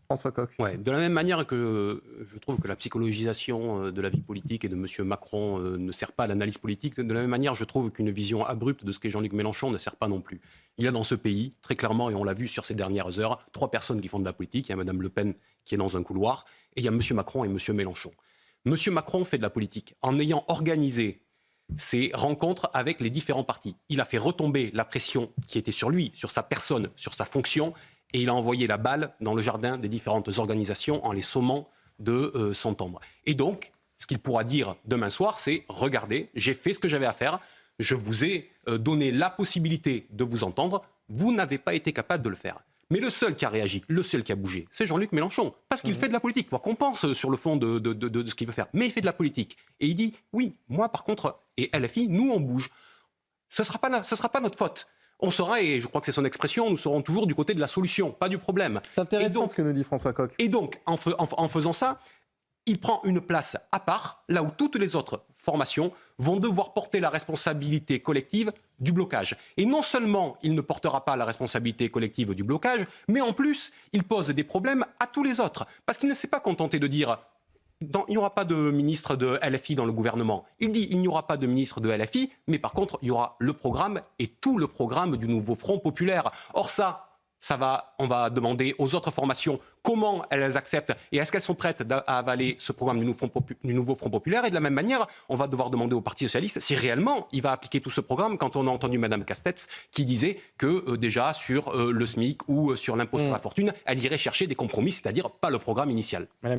François Coq. Ouais, de la même manière que je trouve que la psychologisation de la vie politique et de M. Macron ne sert pas à l'analyse politique, de la même manière, je trouve qu'une vision abrupte de ce qu'est Jean-Luc Mélenchon ne sert pas non plus. Il y a dans ce pays, très clairement, et on l'a vu sur ces dernières heures, 3 personnes qui font de la politique. Il y a Mme Le Pen qui est dans un couloir, et il y a M. Macron et M. Mélenchon. M. Macron fait de la politique en ayant organisé ces rencontres avec les différents partis. Il a fait retomber la pression qui était sur lui, sur sa personne, sur sa fonction, et il a envoyé la balle dans le jardin des différentes organisations en les sommant de s'entendre. Et donc, ce qu'il pourra dire demain soir, c'est « Regardez, j'ai fait ce que j'avais à faire, je vous ai donné la possibilité de vous entendre, vous n'avez pas été capable de le faire ». Mais le seul qui a réagi, le seul qui a bougé, c'est Jean-Luc Mélenchon. Parce qu'il fait de la politique, quoi qu'on pense sur le fond de ce qu'il veut faire. Mais il fait de la politique. Et il dit, oui, moi par contre, et LFI, nous on bouge. Ce ne sera pas notre faute. On sera, et je crois que c'est son expression, nous serons toujours du côté de la solution, pas du problème. C'est intéressant donc, ce que nous dit François Coq. Et donc, en faisant ça, il prend une place à part, là où toutes les autres formations vont devoir porter la responsabilité collective du blocage. Et non seulement il ne portera pas la responsabilité collective du blocage, mais en plus, il pose des problèmes à tous les autres. Parce qu'il ne s'est pas contenté de dire il n'y aura pas de ministre de LFI dans le gouvernement. Il dit il n'y aura pas de ministre de LFI, mais par contre, il y aura le programme et tout le programme du nouveau Front populaire. Or on va demander aux autres formations comment elles acceptent et est-ce qu'elles sont prêtes à avaler ce programme du nouveau Front populaire. Et de la même manière, on va devoir demander au Parti socialiste si réellement il va appliquer tout ce programme, quand on a entendu Mme Castex qui disait que déjà sur le SMIC ou sur l'impôt sur la fortune, elle irait chercher des compromis, c'est-à-dire pas le programme initial.